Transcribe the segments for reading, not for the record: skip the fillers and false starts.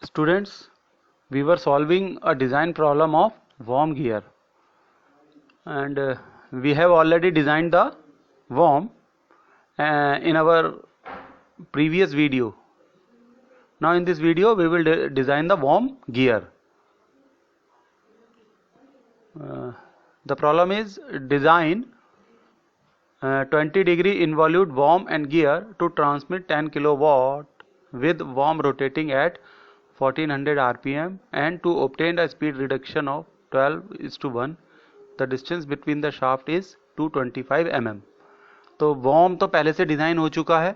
Students, we were solving a design problem of worm gear, and we have already designed the worm in our previous video. Now in this video we will design the worm gear. The problem is design 20-degree involute worm and gear to transmit 10 kilowatt with worm rotating at 1400 rpm and to obtain a speed reduction of 12:1. The distance between the shaft is 225 mm. तो worm तो पहले से design हो चुका है.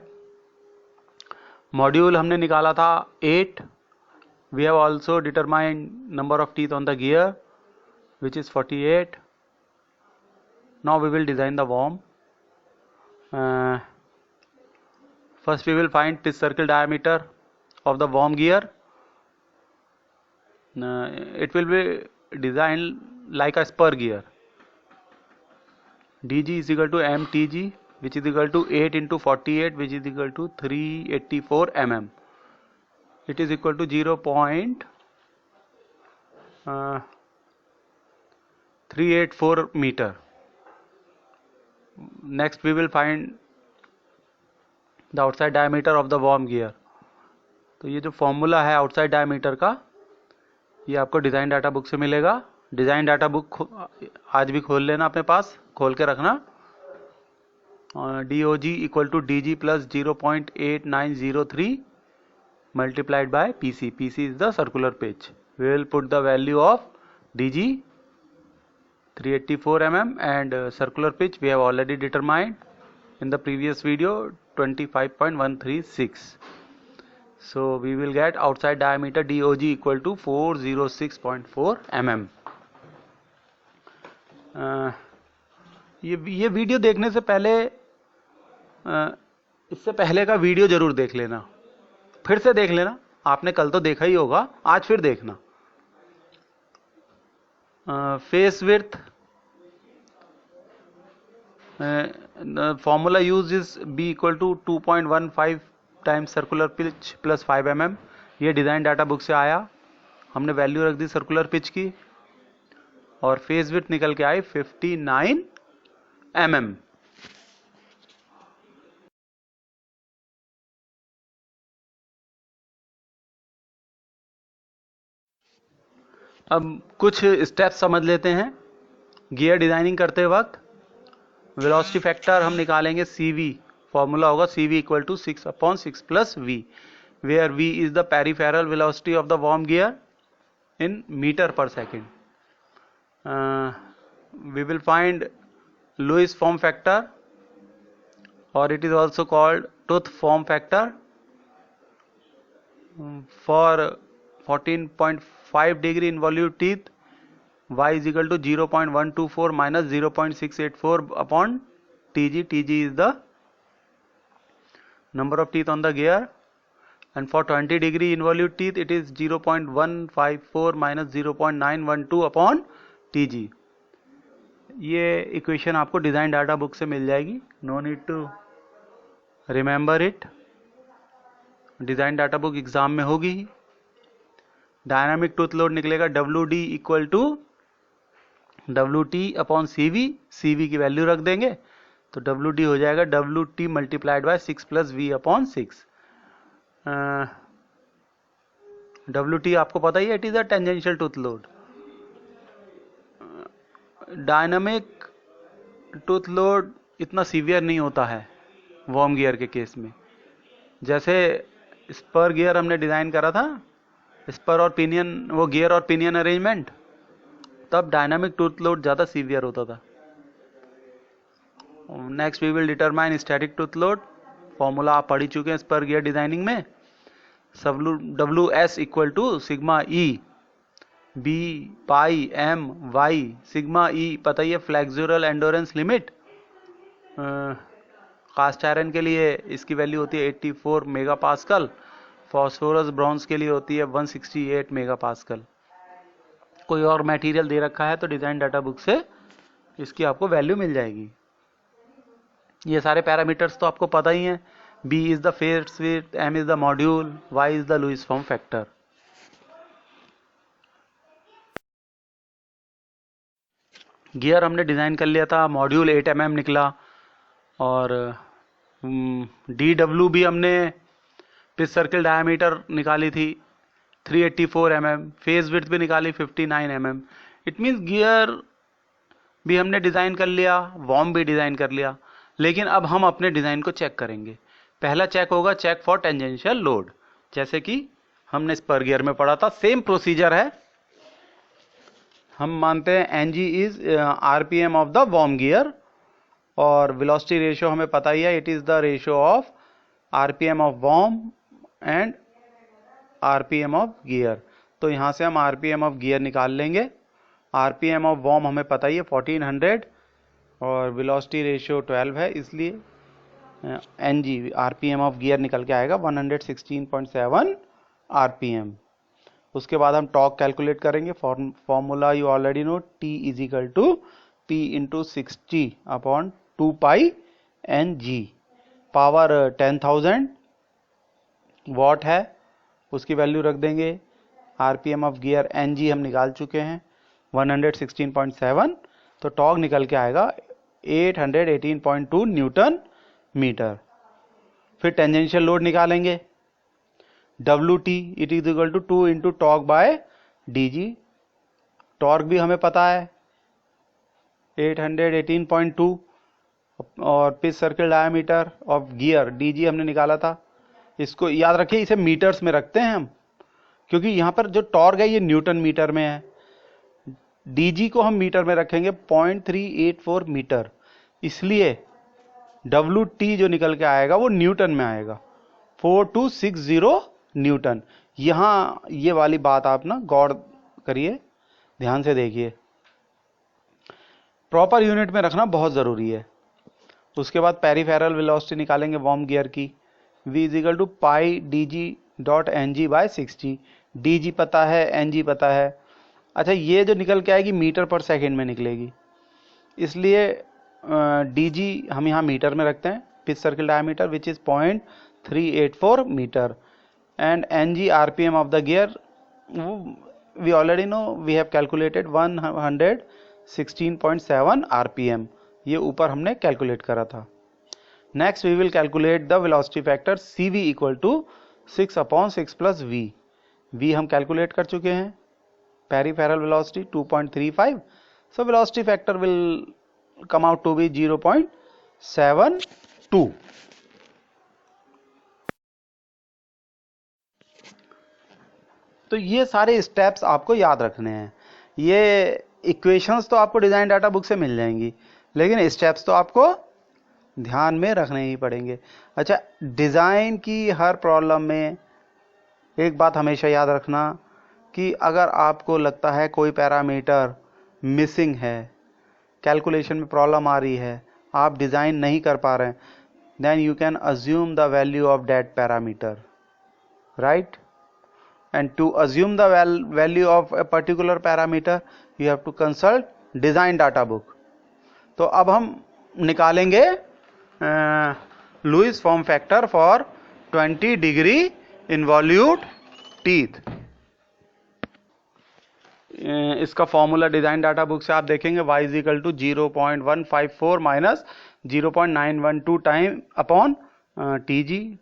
Module हमने निकाला था 8. We have also determined number of teeth on the gear, which is 48. Now we will design the worm. First we will find pitch circle diameter of the worm gear. It will be designed like a spur gear. DG is equal to MTG, which is equal to 8 into 48, which is equal to 384 mm. It is equal to 0.384 meter. Next we will find the outside diameter of the worm gear. तो ये जो formula है outside diameter का, ये आपको design data book से मिलेगा. Design data book आज भी खोल लेना, अपने पास खोल के रखना. DOG equal to DG plus 0.8903 multiplied by PC. PC is the circular pitch. We will put the value of DG 384 mm and circular pitch we have already determined in the previous video 25.136. So we will get outside diameter DOG equal to 406.4 mm. ये video देखने से पहले इससे पहले का video जरूर देख लेना, फिर से देख लेना. आपने कल तो देखा ही होगा, आज फिर देखना. Face width formula use is B equal to 2.15 times circular pitch plus 5 mm. ये डिज़ाइन डाटा बुक से आया. हमने वैल्यू रख दी सर्कुलर पिच की और फेस विड्थ निकल के आई 59 mm. अब कुछ स्टेप्स समझ लेते हैं. गियर डिजाइनिंग करते वक्त वेलोसिटी फैक्टर हम निकालेंगे CV. फॉर्मूला होगा CV equal to 6/6 plus V, where V is the peripheral velocity of the worm gear in metre per second. We will find Lewis form factor और it is also called tooth form factor for 14.5 degree involute teeth. Y is equal to 0.124 minus 0.684 upon TG. TG is the number of teeth on the gear, and for 20 degree involute teeth it is 0.154 minus 0.912 upon TG. ये equation आपको design data book से मिल जाएगी. No need to remember it. Design data book exam में होगी. Dynamic tooth load निकलेगा WD equal to WT upon CV. CV की value रख देंगे तो WD हो जाएगा WT multiplied by 6 plus V upon 6. WT आपको पता ही है, it is a tangential tooth load. Dynamic tooth load इतना सीवियर नहीं होता है वर्म गियर के केस में. जैसे स्पर गियर हमने डिजाइन करा था, स्पर और पिनियन, वो गियर और पिनियन अरेंजमेंट, तब डायनामिक टूथ लोड ज़्यादा सीवियर होता था. Next we will determine static tooth load. Formula आप पढ़ ही चुके हैं स्पर गियर डिजाइनिंग में. WS equal to sigma E B pi M Y. Sigma E पता ही है, flexural endurance limit. Cast iron के लिए इसकी वैल्यू होती है 84 मेगा पास्कल. फॉस्फोरस ब्रॉन्ज के लिए होती है 168 मेगा पास्कल. कोई और मटेरियल दे रखा है तो डिजाइन डाटा बुक से इसकी आपको वैल्यू मिल जाएगी. ये सारे पैरामीटर्स तो आपको पता ही हैं. B is the face width, M is the module, Y is the Lewis form factor. Gear हमने डिज़ाइन कर लिया था, मॉड्यूल 8 mm निकला, और DW भी हमने पिच सर्किल डायमीटर निकाली थी 384 mm, फेस विड्थ भी निकाली 59 mm। इट मीन्स गियर भी हमने डिज़ाइन कर लिया, वॉर्म भी डिज़ाइन कर लिया। लेकिन अब हम अपने डिज़ाइन को चेक करेंगे। पहला चेक होगा चेक फॉर टेंजेंशियल लोड, जैसे कि हमने स्पर गियर में पढ़ा था, सेम प्रोसीजर है। हम मानते हैं NG is RPM of the worm gear, और वेलोसिटी रेशियो हमें पता ही है, it is the ratio of RPM of worm and RPM of gear. तो यहाँ से हम RPM ऑफ गियर निकाल लेंगे। RPM ऑफ वॉर्म हमें पता ही है 1400, और वेलोसिटी रेशियो 12 है, इसलिए NG RPM ऑफ गियर निकल के आएगा 116.7 RPM। उसके बाद हम टॉर्क कैलकुलेट करेंगे। Formula you already know, T is equal to P into 60 upon 2 pi NG। Power 10,000 watt है, उसकी वैल्यू रख देंगे। RPM ऑफ गियर NG हम निकाल चुके हैं 116.7, तो टॉर्क निकल के आएगा 818.2 न्यूटन मीटर। फिर टेंजेंशियल लोड निकालेंगे, WT it is equal to 2 into torque by DG। Torque भी हमें पता है 818.2, और pitch circle diameter of gear DG हमने निकाला था। इसको याद रखिए, इसे मीटर्स में रखते हैं हम, क्योंकि यहाँ पर जो टॉर्क है ये न्यूटन मीटर में है। DG को हम मीटर में रखेंगे 0.384 मीटर, इसलिए WT जो निकल के आएगा वो न्यूटन में आएगा, 4260 न्यूटन। यहाँ ये वाली बात आप ना गौर करिए, ध्यान से देखिए, प्रॉपर यूनिट में रखना बहुत ज़रूरी है। उसके बाद पेरिफेरल वेलोसिटी निकालेंगे वॉर्म गियर की, V is equal to pi DG.NG by 60। DG पता है, NG पता है। अच्छा, ये जो निकल के आएगी मीटर पर सेकेंड में निकलेगी, इसलिए DG हम यहाँ मीटर में रखते हैं, pitch circle diameter which is 0.384 metre, and NG RPM of the gear we already know, we have calculated 116.7 RPM, ये ऊपर हमने कैलकुलेट करा था। Next we will calculate the velocity factor CV equal to 6/6 plus V। V हम calculate कर चुके हैं, peripheral velocity 2.35, so velocity factor will come out to be 0.72। तो ये सारे स्टेप्स आपको याद रखने हैं। ये इक्वेशंस तो आपको डिज़ाइन डाटा बुक से मिल जाएंगी, लेकिन स्टेप्स तो आपको ध्यान में रखने ही पड़ेंगे। अच्छा, डिज़ाइन की हर प्रॉब्लम में एक बात हमेशा याद रखना कि अगर आपको लगता है कोई पैरामीटर मिसिंग है, कैलकुलेशन में प्रॉब्लम आ रही है, आप डिज़ाइन नहीं कर पा रहे हैं, then you can assume the value of that parameter, right? And to assume the value of a particular parameter you have to consult design data book. तो अब हम निकालेंगे Lewis form factor for 20 degree involute teeth. इसका formula design data book से आप देखेंगे, y is equal to 0.154 minus 0.912 time upon TG,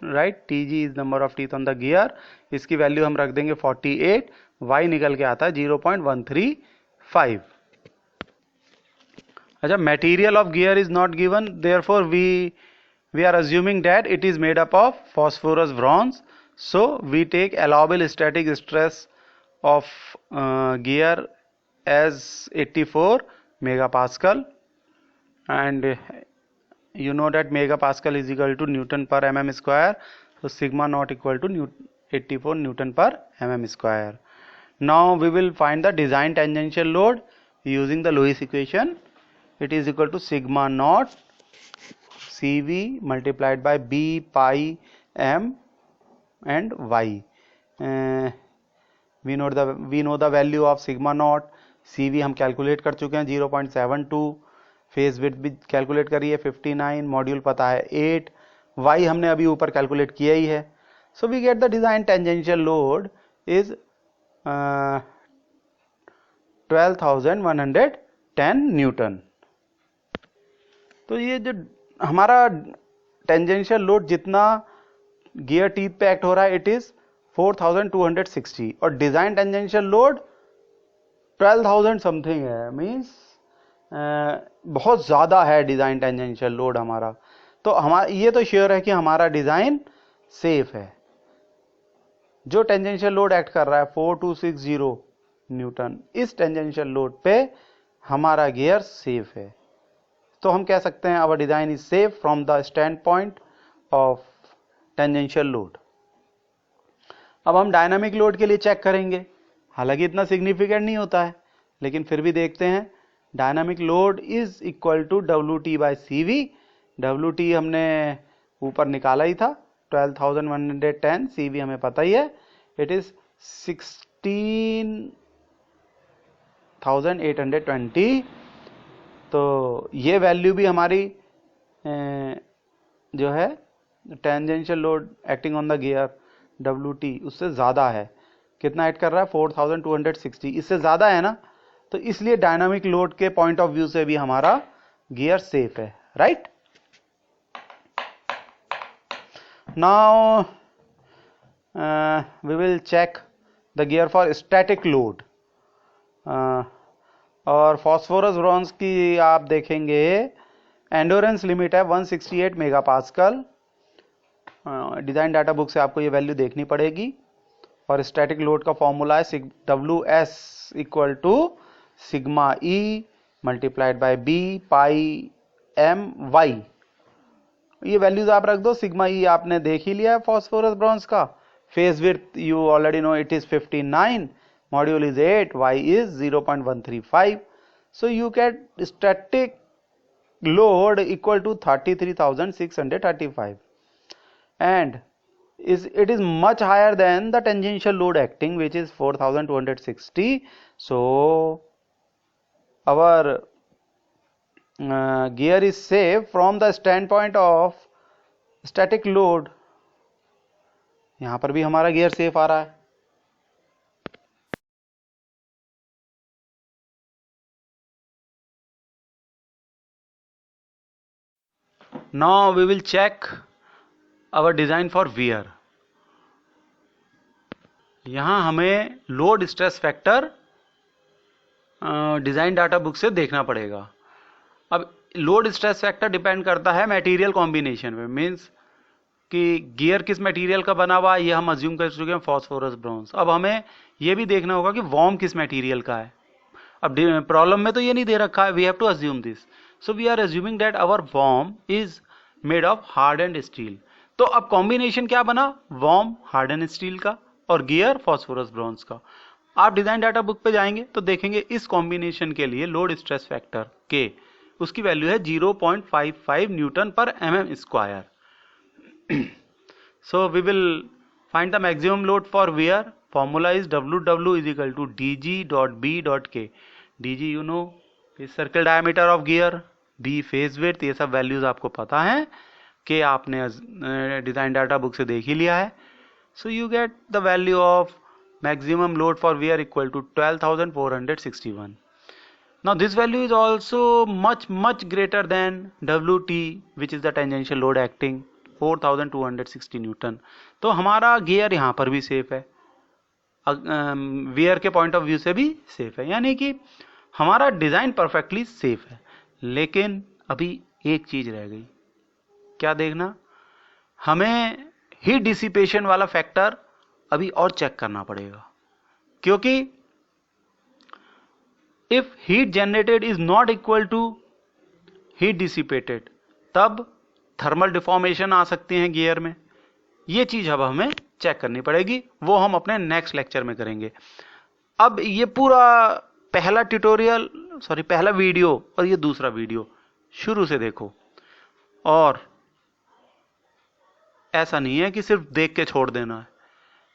right? TG is number of teeth on the gear. इसकी value हम रख देंगे 48, y निकल के आता है 0.135। अच्छा, material of gear is not given, therefore we are assuming that it is made up of phosphorus bronze, so we take allowable static stress of gear as 84 megapascal, and you know that megapascal is equal to Newton per mm square, so sigma naught equal to 84 Newton per mm square. Now we will find the design tangential load using the Lewis equation. It is equal to sigma naught CV multiplied by B pi m and y. We know the value of sigma naught। CV हम calculate कर चुके हैं 0.72, face width भी calculate करी है 59, module पता है 8, y हमने अभी ऊपर कैलकुलेट किया ही है। So we get the design tangential load is 12,100 10 newton. तो ये जो हमारा टेंजेंशियल लोड जितना गियर टीथ पे एक्ट हो रहा है इट इज 4260 और डिजाइन टेंजेंशियल लोड 12,000 समथिंग है, मींस बहुत ज्यादा है डिजाइन टेंजेंशियल लोड हमारा। तो हमारा ये तो श्योर है कि हमारा डिजाइन सेफ है। जो टेंजेंशियल लोड एक्ट कर रहा है 4260 न्यूटन, इस टेंजेंशियल लोड पे हमारा गियर सेफ है। तो हम कह सकते हैं our design is safe from the stand point of tangential load. अब हम डायनामिक लोड के लिए चेक करेंगे, हालांकि इतना सिग्निफिकेंट नहीं होता है लेकिन फिर भी देखते हैं। Dynamic load is equal to WT by CV। WT हमने ऊपर निकाला ही था 12,110, CV हमें पता ही है इट इज 16,820। तो ये वैल्यू भी हमारी जो है tangential load acting on the gear WT उससे ज़्यादा है। कितना ऐड कर रहा है 4260, इससे ज़्यादा है ना, तो इसलिए डायनामिक लोड के पॉइंट ऑफ व्यू से भी हमारा गियर सेफ है, right. Now we will check the gear for static load. और फॉस्फोरस ब्रॉन्ज की आप देखेंगे एंडोरेंस लिमिट है 168 मेगापास्कल। डिजाइन डाटा बुक से आपको ये वैल्यू देखनी पड़ेगी। और स्टैटिक लोड का फॉर्मूला है WS equal to sigma E multiplied by B pi MY। ये वैल्यूज आप रख दो। सिग्मा E आपने देख ही लिया है फॉस्फोरस ब्रॉन्ज का। Face width you already no it is 59, module is 8, Y is 0.135. So you get static load equal to 33,635 and it is much higher than the tangential load acting which is 4,260. So our gear is safe from the standpoint of static load. यहाँ पर भी हमारा gear safe आ रहा है। Now we will check our design for wear. यहाँ हमें load stress factor design data book से देखना पड़ेगा। अब लोड स्ट्रेस फैक्टर डिपेंड करता है मटेरियल कॉम्बिनेशन पे, मींस कि गियर किस मटेरियल का बना हुआ है, ये हम अज्यूम कर चुके हैं फॉस्फोरस ब्रॉन्ज। अब हमें ये भी देखना होगा कि वॉर्म किस मटेरियल का है। अब प्रॉब्लम में तो ये नहीं दे रखा है, we have to assume this. So we are assuming that our worm is made of hardened steel. तो अब कॉम्बिनेशन क्या बना, वॉर्म हार्डन स्टील का और गियर फॉस्फोरस ब्रॉन्ज का। आप डिजाइन डाटा बुक पे जाएंगे तो देखेंगे इस कॉम्बिनेशन के लिए लोड स्ट्रेस फैक्टर के उसकी वैल्यू है 0.55 न्यूटन पर mm square. So we will find the maximum load for wear. Formula is WW is equal to dg.b.k. dg you know is circle diameter of gear, b phase width, ये सब values आपको पता है कि आपने design data book से देख ही लिया है। So you get the value of maximum load for wear equal to 12,461. Now this value is also much greater than WT which is the tangential load acting 4,260 Newton. तो हमारा gear यहाँ पर भी safe है, वियर के point of view से भी safe है, यानी कि हमारा डिजाइन परफेक्टली सेफ है। लेकिन अभी एक चीज रह गई, क्या देखना, हमें हीट डिसिपेशन वाला फैक्टर अभी और चेक करना पड़ेगा। क्योंकि if heat generated is not equal to heat dissipated तब थर्मल डिफॉर्मेशन आ सकती हैं गियर में। ये चीज अब हमें चेक करनी पड़ेगी, वो हम अपने नेक्स्ट लेक्चर में करेंगे। अब ये पूरा पहला वीडियो और ये दूसरा वीडियो शुरू से देखो। और ऐसा नहीं है कि सिर्फ देख के छोड़ देना है,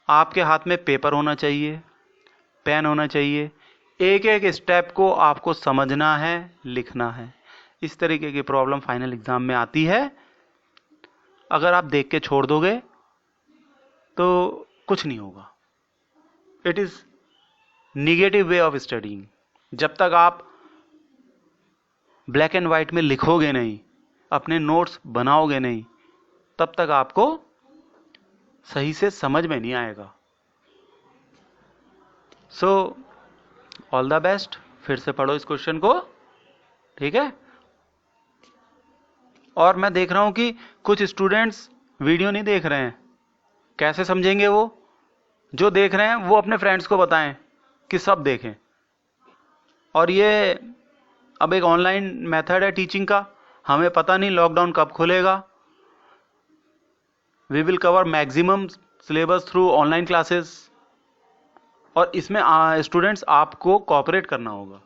आपके हाथ में पेपर होना चाहिए, पेन होना चाहिए, एक एक स्टेप को आपको समझना है, लिखना है। इस तरीके की प्रॉब्लम फाइनल एग्जाम में आती है। अगर आप देख के छोड़ दोगे तो कुछ नहीं होगा। It is negative way of studying. जब तक आप ब्लैक एंड वाइट में लिखोगे नहीं, अपने नोट्स बनाओगे नहीं, तब तक आपको सही से समझ में नहीं आएगा। So all the best. फिर से पढ़ो इस क्वेश्चन को, ठीक है। और मैं देख रहा हूं कि कुछ स्टूडेंट्स वीडियो नहीं देख रहे हैं, कैसे समझेंगे वो? जो देख रहे हैं वो अपने फ्रेंड्स को बताएं कि सब देखें। और ये अब एक ऑनलाइन मेथड है टीचिंग का, हमें पता नहीं लॉकडाउन कब खुलेगा। We will cover maximum syllabus through online classes, और इसमें स्टूडेंट्स आपको कोऑपरेट करना होगा।